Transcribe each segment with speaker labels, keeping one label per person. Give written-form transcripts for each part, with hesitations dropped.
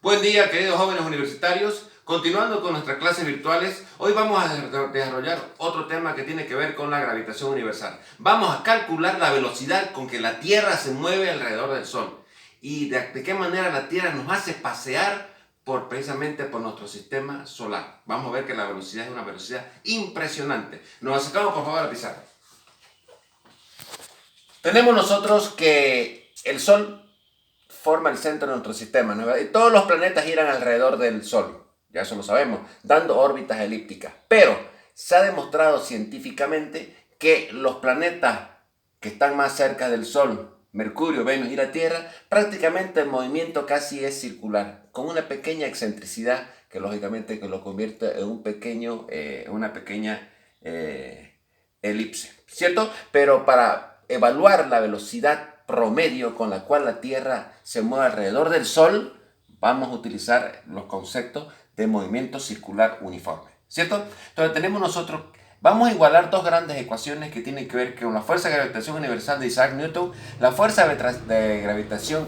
Speaker 1: Buen día, queridos jóvenes universitarios. Continuando con nuestras clases virtuales, hoy vamos a desarrollar otro tema que tiene que ver con la gravitación universal. Vamos a calcular la velocidad con que la Tierra se mueve alrededor del Sol y de qué manera la Tierra nos hace pasear precisamente por nuestro sistema solar. Vamos a ver que la velocidad es una velocidad impresionante. Nos acercamos por favor a la pizarra. Tenemos nosotros que el Sol forma el centro de nuestro sistema, ¿no? Y todos los planetas giran alrededor del Sol, ya eso lo sabemos, dando órbitas elípticas. Pero se ha demostrado científicamente que los planetas que están más cerca del Sol, Mercurio, Venus y la Tierra, prácticamente el movimiento casi es circular, con una pequeña excentricidad que lógicamente que lo convierte en una pequeña elipse, ¿cierto? Pero para evaluar la velocidad promedio con la cual la Tierra se mueve alrededor del Sol, vamos a utilizar los conceptos de movimiento circular uniforme, ¿cierto? Entonces tenemos nosotros, vamos a igualar dos grandes ecuaciones que tienen que ver con la fuerza de gravitación universal de Isaac Newton, la fuerza de gravitación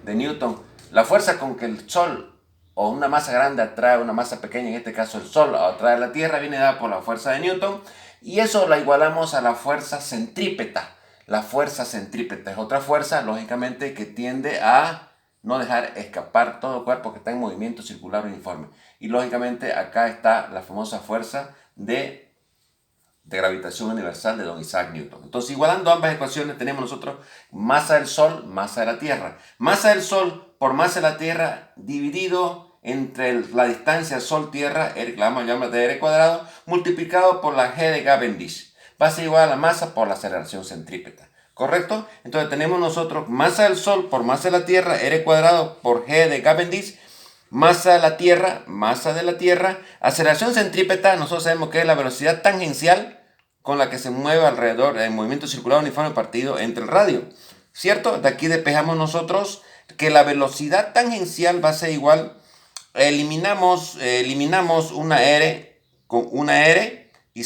Speaker 1: de Newton, la fuerza con que el Sol o una masa grande atrae una masa pequeña, en este caso el Sol, atrae la Tierra, viene dada por la fuerza de Newton, y eso la igualamos a la fuerza centrípeta. La fuerza centrípeta es otra fuerza, lógicamente, que tiende a no dejar escapar todo cuerpo que está en movimiento circular uniforme. Y lógicamente acá está la famosa fuerza de gravitación universal de don Isaac Newton. Entonces, igualando ambas ecuaciones, tenemos nosotros masa del Sol, masa de la Tierra. Masa del Sol por masa de la Tierra dividido entre la distancia Sol-Tierra, la vamos a llamar de R cuadrado, multiplicado por la G de Cavendish. Va a ser igual a la masa por la aceleración centrípeta. ¿Correcto? Entonces tenemos nosotros masa del Sol por masa de la Tierra, R cuadrado por G de Cavendish, masa de la Tierra, aceleración centrípeta, nosotros sabemos que es la velocidad tangencial con la que se mueve alrededor del movimiento circular uniforme partido entre el radio. ¿Cierto? De aquí despejamos nosotros que la velocidad tangencial va a ser igual, eliminamos una R con una R y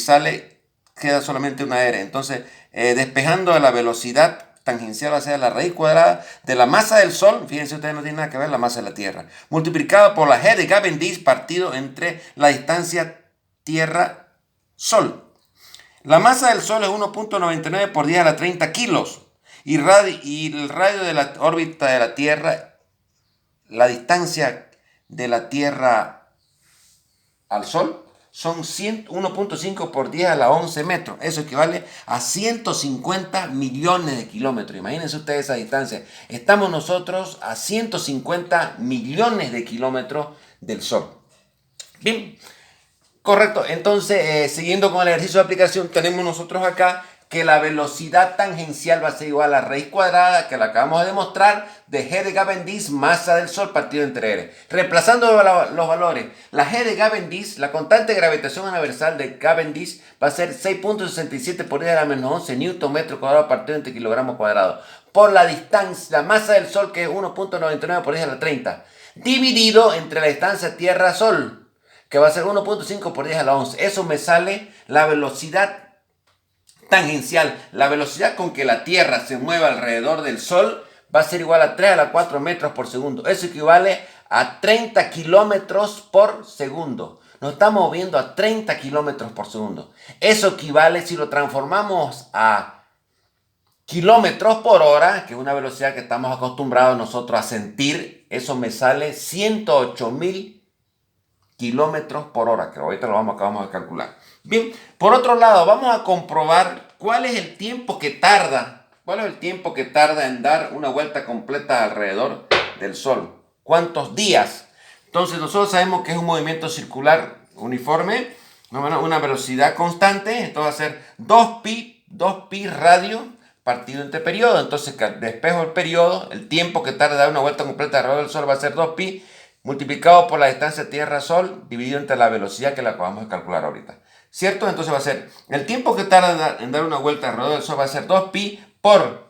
Speaker 1: queda solamente una R. Entonces, despejando la velocidad tangencial va a ser la raíz cuadrada de la masa del Sol, fíjense ustedes, no tiene nada que ver la masa de la Tierra, multiplicado por la G de Cavendish partido entre la distancia Tierra-Sol. La masa del Sol es 1.99 por 10 a la 30 kilos y el radio de la órbita de la Tierra, la distancia de la Tierra al Sol, son 1.5 por 10 a la 11 metros. Eso equivale a 150 millones de kilómetros. Imagínense ustedes esa distancia. Estamos nosotros a 150 millones de kilómetros del Sol. Bien, correcto. Entonces, siguiendo con el ejercicio de aplicación, tenemos nosotros acá que la velocidad tangencial va a ser igual a la raíz cuadrada, que la acabamos de demostrar, de G de Cavendish, masa del Sol partido entre R. Reemplazando los valores, la G de Cavendish, la constante de gravitación universal de Cavendish, va a ser 6.67 por 10 a la menos 11 newton metro cuadrado partido entre kilogramos cuadrados. Por la distancia, la masa del Sol, que es 1.99 por 10 a la 30, dividido entre la distancia Tierra-Sol, que va a ser 1.5 por 10 a la 11. Eso me sale la velocidad tangencial, la velocidad con que la Tierra se mueve alrededor del Sol va a ser igual a 3 a la 4 metros por segundo. Eso equivale a 30 kilómetros por segundo. Nos estamos moviendo a 30 kilómetros por segundo. Eso equivale, si lo transformamos a kilómetros por hora, que es una velocidad que estamos acostumbrados nosotros a sentir, eso me sale 108.000 kilómetros por hora, que ahorita lo acabamos de calcular. Bien, por otro lado, vamos a comprobar cuál es el tiempo que tarda en dar una vuelta completa alrededor del Sol. ¿Cuántos días? Entonces nosotros sabemos que es un movimiento circular uniforme, una velocidad constante, entonces va a ser 2pi radio partido entre periodo. Entonces despejo el periodo, el tiempo que tarda en dar una vuelta completa alrededor del Sol va a ser 2pi multiplicado por la distancia Tierra-Sol dividido entre la velocidad que la acabamos de calcular ahorita. ¿Cierto? Entonces va a ser, el tiempo que tarda en dar una vuelta alrededor del Sol va a ser 2pi por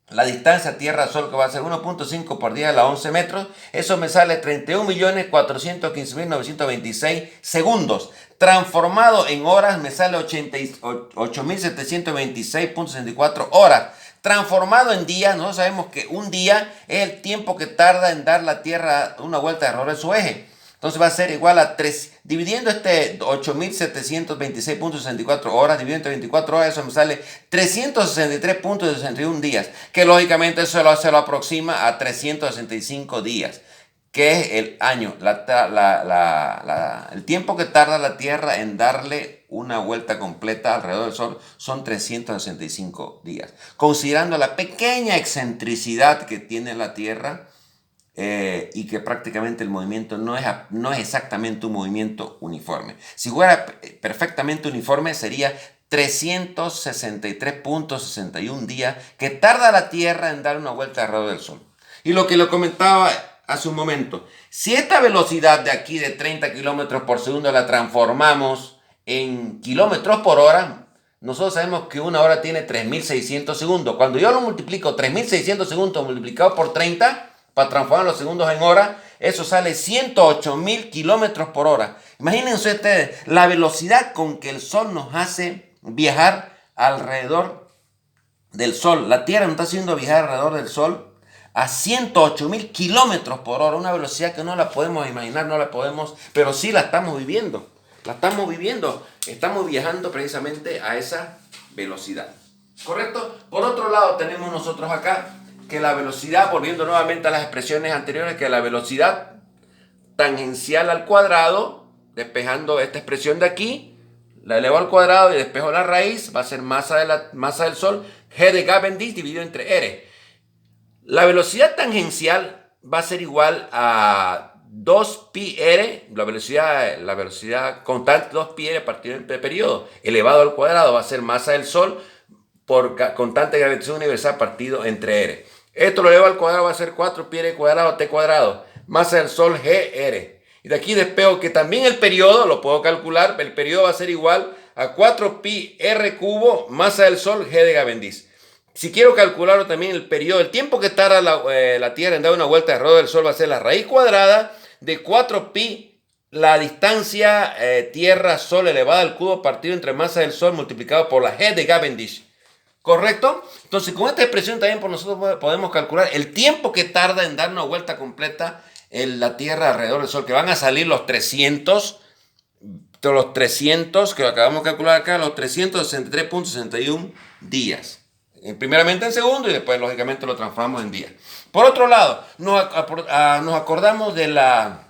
Speaker 1: la distancia Tierra-Sol, que va a ser 1.5 por 10 a la 11 metros. Eso me sale 31.415.926 segundos. Transformado en horas me sale 8.726.64 horas. Transformado en días, nosotros sabemos que un día es el tiempo que tarda en dar la Tierra una vuelta alrededor de su eje. Entonces va a ser igual a 3, dividiendo 8.726.64 horas, dividido entre 24 horas, eso me sale 363.61 días, que lógicamente eso se lo aproxima a 365 días, que es el año, el tiempo que tarda la Tierra en darle una vuelta completa alrededor del Sol son 365 días. Considerando la pequeña excentricidad que tiene la Tierra, y que prácticamente el movimiento no es exactamente un movimiento uniforme. Si fuera perfectamente uniforme sería 363.61 días que tarda la Tierra en dar una vuelta alrededor del Sol. Y lo que le comentaba hace un momento, si esta velocidad de aquí de 30 kilómetros por segundo la transformamos en kilómetros por hora, nosotros sabemos que una hora tiene 3.600 segundos. Cuando yo lo multiplico 3.600 segundos multiplicado por 30, para transformar los segundos en hora, eso sale 108.000 kilómetros por hora. Imagínense ustedes la velocidad con que el Sol nos hace viajar alrededor del Sol. La Tierra nos está haciendo viajar alrededor del Sol a 108.000 kilómetros por hora. Una velocidad que no la podemos imaginar, no la podemos, pero sí la estamos viviendo. La estamos viviendo. Estamos viajando precisamente a esa velocidad. ¿Correcto? Por otro lado, tenemos nosotros acá que la velocidad, volviendo nuevamente a las expresiones anteriores, que la velocidad tangencial al cuadrado, despejando esta expresión de aquí, la elevo al cuadrado y despejo la raíz, va a ser masa del Sol, G de Cavendish dividido entre R. La velocidad tangencial va a ser igual a 2πr, la velocidad constante 2πr partido entre periodo, elevado al cuadrado, va a ser masa del Sol por constante de gravitación universal partido entre R. Esto lo elevo al cuadrado, va a ser 4πr cuadrado t cuadrado, masa del Sol Gr. Y de aquí despejo que también el periodo, lo puedo calcular, el periodo va a ser igual a 4πr cubo, masa del Sol G de Cavendish. Si quiero calcularlo también el periodo, el tiempo que tarda la Tierra en dar una vuelta alrededor del Sol va a ser la raíz cuadrada de 4π, la distancia Tierra-Sol elevada al cubo partido entre masa del Sol multiplicado por la G de Cavendish. ¿Correcto? Entonces, con esta expresión también por nosotros podemos calcular el tiempo que tarda en dar una vuelta completa en la Tierra alrededor del Sol, que van a salir los 300 que acabamos de calcular acá, los 363.61 días. Primeramente en segundos y después, lógicamente, lo transformamos en días. Por otro lado, nos acordamos de la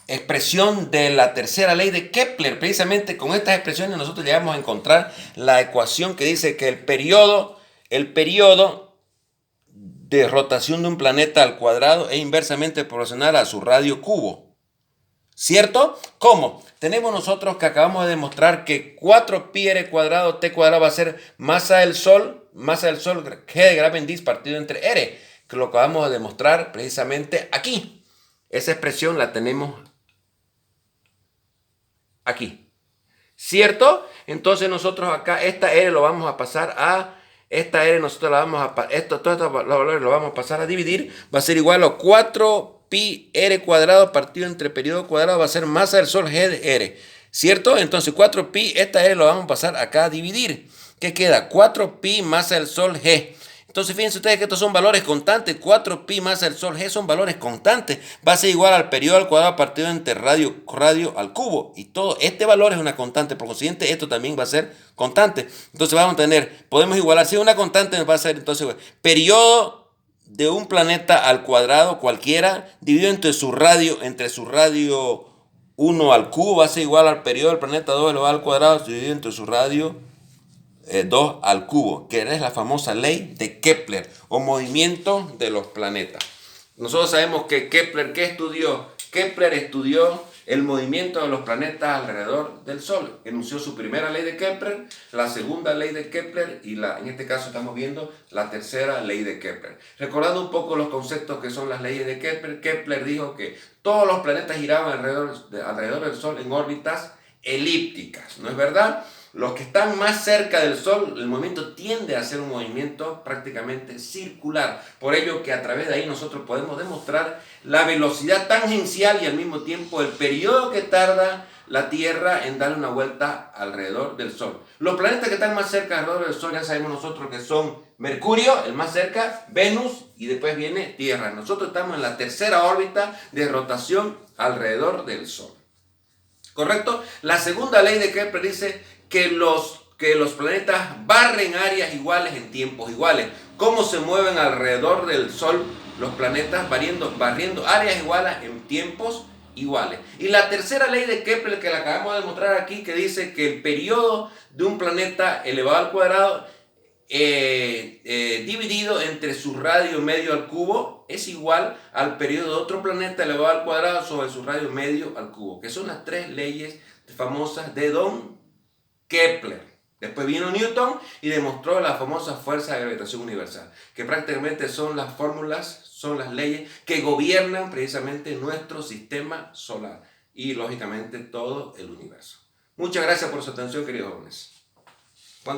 Speaker 1: expresión de la tercera ley de Kepler. Precisamente con estas expresiones nosotros llegamos a encontrar la ecuación que dice que el periodo de rotación de un planeta al cuadrado es inversamente proporcional a su radio cubo. ¿Cierto? ¿Cómo? Tenemos nosotros que acabamos de demostrar que 4πr cuadrado t cuadrado va a ser masa del Sol G de Cavendish partido entre R, que lo acabamos de demostrar precisamente aquí. Esa expresión la tenemos aquí, ¿cierto? Entonces nosotros acá esta R lo vamos a pasar a esta R, nosotros la vamos a todos estos valores lo vamos a pasar a dividir, va a ser igual a 4πr cuadrado partido entre periodo cuadrado, va a ser masa del Sol G de R, ¿cierto? Entonces 4π, esta R lo vamos a pasar acá a dividir. ¿Qué queda? 4π masa del Sol G. Entonces fíjense ustedes que estos son valores constantes. 4π masa del Sol G son valores constantes. Va a ser igual al periodo al cuadrado partido entre radio al cubo. Y todo este valor es una constante. Por consiguiente, esto también va a ser constante. Entonces vamos a tener, podemos igualar. Si una constante nos va a ser entonces periodo de un planeta al cuadrado cualquiera dividido entre su radio 1 al cubo va a ser igual al periodo del planeta 2 elevado al cuadrado dividido entre su radio 2 al cubo, que es la famosa ley de Kepler o movimiento de los planetas. Nosotros sabemos que Kepler, ¿qué estudió? Kepler estudió el movimiento de los planetas alrededor del Sol. Enunció su primera ley de Kepler, la segunda ley de Kepler y en este caso estamos viendo la tercera ley de Kepler. Recordando un poco los conceptos que son las leyes de Kepler, Kepler dijo que todos los planetas giraban alrededor del Sol en órbitas elípticas, ¿no es verdad? Los que están más cerca del Sol, el movimiento tiende a ser un movimiento prácticamente circular. Por ello que a través de ahí nosotros podemos demostrar la velocidad tangencial y al mismo tiempo el periodo que tarda la Tierra en darle una vuelta alrededor del Sol. Los planetas que están más cerca alrededor del Sol ya sabemos nosotros que son Mercurio, el más cerca, Venus y después viene Tierra. Nosotros estamos en la tercera órbita de rotación alrededor del Sol. ¿Correcto? La segunda ley de Kepler dice que los planetas barren áreas iguales en tiempos iguales. ¿Cómo se mueven alrededor del Sol los planetas barriendo áreas iguales en tiempos iguales? Y la tercera ley de Kepler, que la acabamos de mostrar aquí, que dice que el periodo de un planeta elevado al cuadrado dividido entre su radio medio al cubo es igual al periodo de otro planeta elevado al cuadrado sobre su radio medio al cubo, que son las tres leyes famosas de Don Kepler. Después vino Newton y demostró la famosa fuerza de gravitación universal, que prácticamente son las fórmulas, son las leyes que gobiernan precisamente nuestro sistema solar y lógicamente todo el universo. Muchas gracias por su atención, queridos jóvenes.